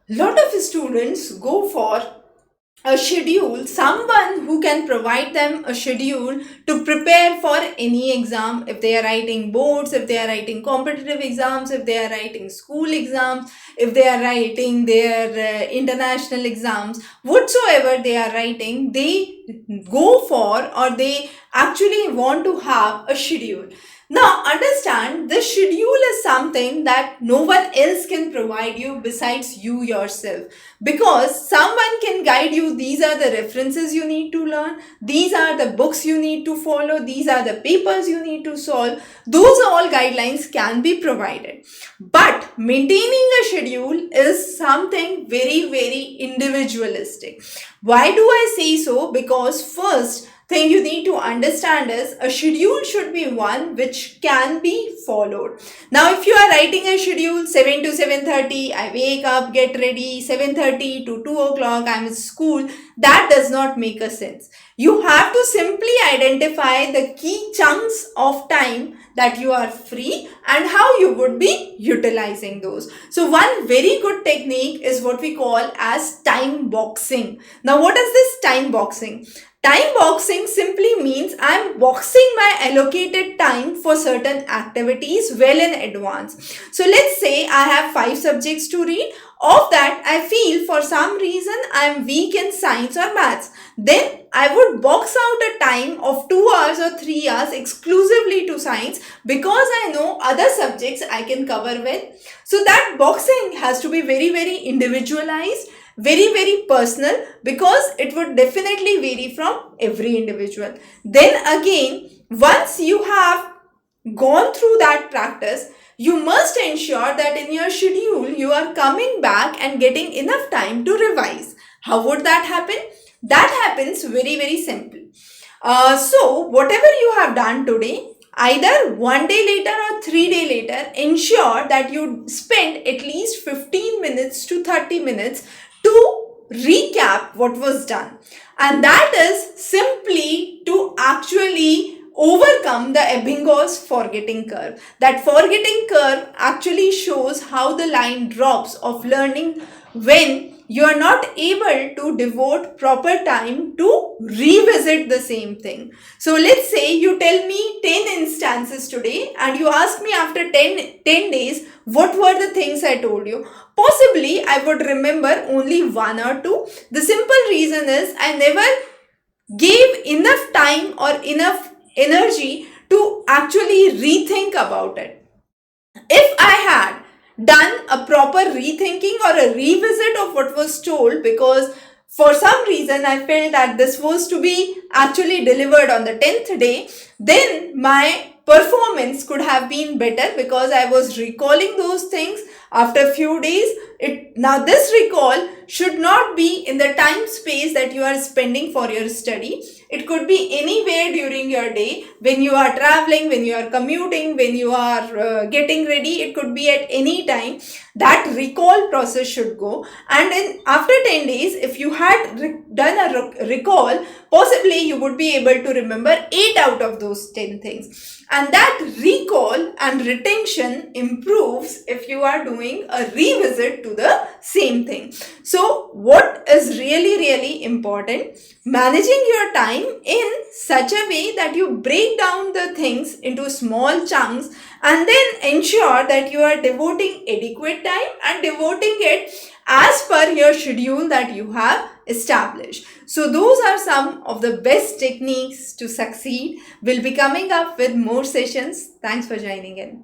Lot of students go for a schedule, someone who can provide them a schedule to prepare for any exam. If they are writing boards, if they are writing competitive exams, if they are writing school exams, if they are writing their international exams, whatsoever they are writing, they go for, or they actually want to have a schedule. Now, understand, this schedule is something that no one else can provide you besides you yourself, because someone can guide you. These are the references you need to learn, these are the books you need to follow, these are the papers you need to solve. Those all guidelines can be provided, but maintaining a schedule is something very, very individualistic. Why do I say so? Because first thing you need to understand is a schedule should be one which can be followed. Now, if you are writing a schedule 7 to 7:30, I wake up, get ready, 7:30 to 2 o'clock, I'm in school, that does not make a sense. You have to simply identify the key chunks of time that you are free and how you would be utilizing those. So one very good technique is what we call as time boxing. Now, what is this time boxing? Time boxing simply means I'm boxing my allocated time for certain activities well in advance. So let's say I have 5 subjects to read. Of that, I feel for some reason I'm weak in science or maths. Then I would box out a time of 2 hours or 3 hours exclusively to science, because I know other subjects I can cover well. So that boxing has to be very, very individualized, very, very personal, because it would definitely vary from every individual. Then again, once you have gone through that practice, you must ensure that in your schedule you are coming back and getting enough time to revise. How would that happen? That happens very, very simple. So whatever you have done today, either 1 day later or 3 day later, ensure that you spend at least 15 minutes to 30 minutes to recap what was done. And that is simply to actually overcome the Ebbinghaus forgetting curve. That forgetting curve actually shows how the line drops of learning when you are not able to devote proper time to revisit the same thing. So let's say you tell me 10 instances today and you ask me after 10 days, what were the things I told you? Possibly I would remember only one or two. The simple reason is I never gave enough time or enough energy to actually rethink about it. If I had done a proper rethinking or a revisit of what was told, because for some reason I felt that this was to be actually delivered on the 10th day, then my performance could have been better, because I was recalling those things after a few days. Now this recall should not be in the time space that you are spending for your study. It could be anywhere during your day, when you are traveling, when you are commuting, when you are getting ready. It could be at any time. That recall process should go. And then after 10 days, if you had done a recall, possibly you would be able to remember 8 out of those 10 things. And that recall and retention improves if you are doing a revisit to the same thing. So what is really, really important? Managing your time in such a way that you break down the things into small chunks, and then ensure that you are devoting adequate time and devoting it as per your schedule that you have established. So those are some of the best techniques to succeed. We'll be coming up with more sessions. Thanks for joining in.